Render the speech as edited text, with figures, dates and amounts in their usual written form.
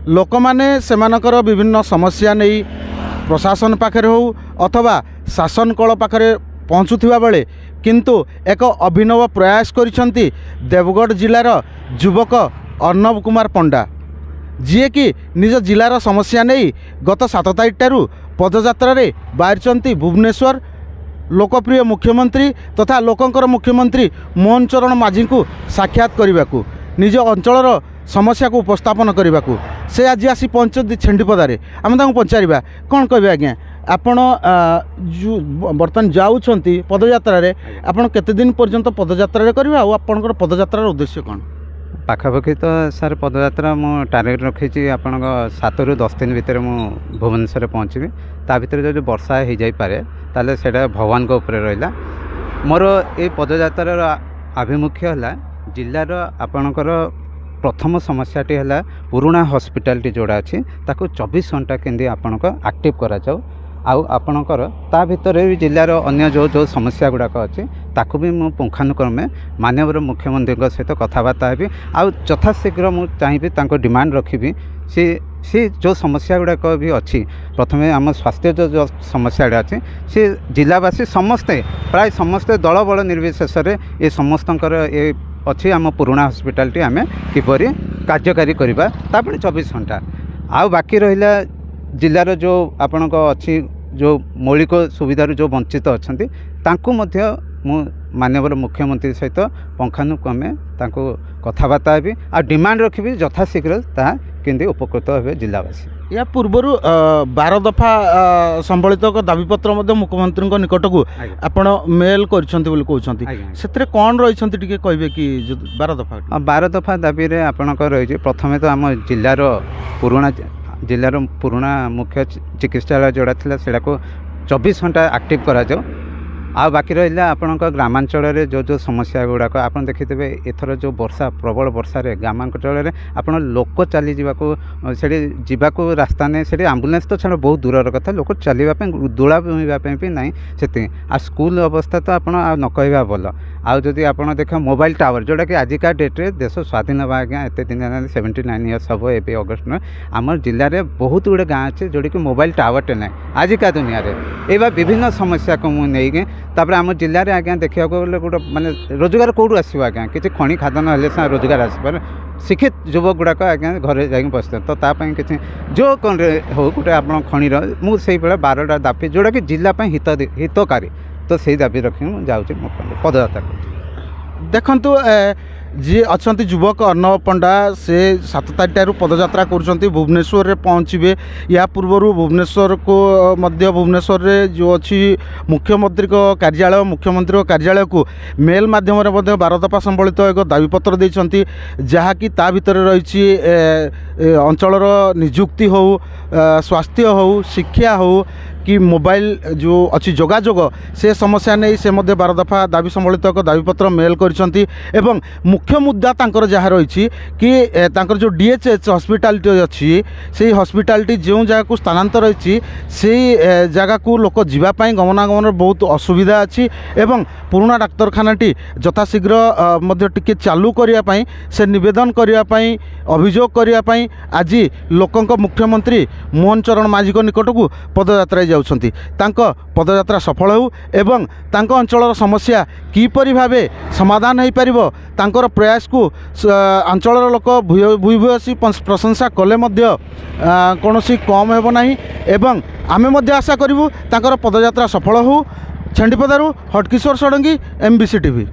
लोक माने सेमानकर विभिन्न समस्या नहीं प्रशासन पाखे हो अथवा शासन कल पाखे पहुँचुवा बेले किंतु एक अभिनव प्रयास करिसेंती देवगढ़ जिलार युवक अर्णव कुमार पंडा जी कि निज जिलार समस्या नहीं गत 7 तारिख ठारू पदयात्रा रे बाहरी भुवनेश्वर लोकप्रिय मुख्यमंत्री तथा लोकंकर मुख्यमंत्री मोहन चरण माझी को साक्षात करने को निज अंचल समस्या को उपस्थापन करने को से आज आसी पहुँचती छेंडीपदारे आम पचारा कौन कहे आज्ञा आपण बर्तमान जाऊँच पदयात्रा रे आपण केते दिन पर्यंत पदयात्रा करेंगे आपंकर पदयात्रार उद्देश्य कौन पाखापाखि तो सर पदयात्रा मु टार्गेट रखी आपण 7 ରୁ 10 दिन भितर मु भुवनेश्वर पहुँची ता भीतर जो वर्षा हो जाए ताले सेटा भगवान को ऊपर रहा मोर ये पदयात्रार आभिमुख्य है जिलार आपणकर प्रथम समस्याटी है पुराणा हॉस्पिटल जोड़ा अच्छी ताको 24 घंटा केंदी आपणक एक्टिव करा जाऊ आउ आपणकर ता भितर भी जिलार अन्य जो जो समस्या गुड़ाक अच्छी ताकू भी मु पुंखानुक्रमे माननीय मुख्यमंत्री सहित कथबार्ता हेबी आउ यथाशीघ्र मु चाहिए तांको डिमांड रखी सी जो समस्या गुड़ाक भी अच्छी प्रथमे आम स्वास्थ्य जो समस्या अच्छी सी जिलावासी समस्ते प्राय समस्ते दल बल निर्विशेष ये समस्तंकर ये अच्छी आम पुराणा हॉस्पिटल टी आम किपरि कार्यकारी करबा तापणे 24 घंटा आउ बाकी रहिला जिलार जो आपणक अच्छी जो मौलिक सुविधार जो वंचित अच्छा तांकु मध्य मु माननीय मुख्यमंत्री सहित पंखानुक्रमे तांको कथबार्ता हेबी आ डिमांड रखी यथाशीघ्र ता केंदी उपकृत हेबे जिलावासी या पूर्वर 12 दफा संबलित दाबीपत्र मुख्यमंत्री निकट को आपण मेल कर कौन रही कहे कि 12 दफा दाबी रे आपणक रही प्रथमे तो आम जिलार पुराणा मुख्य चिकित्सालय जोड़ा था सेटा को 24 घंटा एक्टिव करा जाओ आ बाकी रहा आपण ग्रामांचल जो जो समस्या गुड़ाक आप देखिथे एथर जो वर्षा प्रबल वर्षा ग्रामांचल आप लोक चली जावाक रास्ता नहीं से आम्बुलांस तो छाड़ बहुत दूर कथा लोक चलवाई दोला बुईवाई ना से आ स्कूल अवस्था तो आप न कहवा भल आउ जदि आप देख मोबाइल टावर जोटा कि आजिका डेट्रे देश स्वाधीन हवा आज्ञा एत दिन 79 इयर्स हम ए अगस्ट में आम जिले में बहुत गुड़े गाँव अच्छे जोटा कि मोबाइल टावरटे ना आजिका दुनिया ये विभिन्न समस्या को मुझे तापर आम जिले में आज्ञा देखा गले गोटे माने रोजगार कौटू आसो आज्ञा किसी खनि खादन हेल्ले रोजगार आसपारे शिक्षित युवक गुड़ाक आज्ञा घरे जा बसते तो तापाई किसी जो कौन हो गोटे आप खनिर मुझे 12टा दाबी जोटा कि जिलापाई हितकारी तो सही दाबी रखी मुझे जाऊँगी पदयात्रा देखंतु जी अच्छा युवक अर्णव पंडा से 7 तारिख ठारू पदयात्रा कर भुवनेश्वर पहुँचे या पूर्व भुवनेश्वर को मध्य भुवनेश्वर रे जो अच्छी मुख्यमंत्री कार्यालय मुख्यमंत्री कार्यालय को मेल माध्यम 12 दफा संबलित एक दाबीपत्र देती जहाँकि ता भीतर रही अंचल निजुक्ति हो स्वास्थ्य हो शिक्षा हो कि मोबाइल जो अच्छी जोगाजोग से समस्या नहीं से 12 दफा दाबी संबलित एक दाबीपत्र मेल करछंती एवं मुख्य मुद्दा तांकर जहाँ रही कि तांकर जो DHH हॉस्पिटल अच्छी से हॉस्पिटल जो जगह को स्थानांतर रही से जगह को लोक जीवाई गमनागमन बहुत असुविधा अच्छी एवं पुराणा डाक्तरखाना यथाशीघ्र टिके चालू करने से निवेदन करने अभियोग करने आज लोकंक मुख्यमंत्री मोहन चरण माझी निकट को पदयात्रा जाउछंती पदयात्रा सफल हो एवं तांको अंचल समस्या किपरि भावे समाधान हो पारिबो तांकर प्रयास को अंचल लोक भूयसी प्रशंसा कले कौनसी कम हेबो नाही एवं आमे मध्य आशा करिवु तांकर पदयात्रा सफल हो। छेंडीपदारू हटकिशोर षडंगी MBC TV।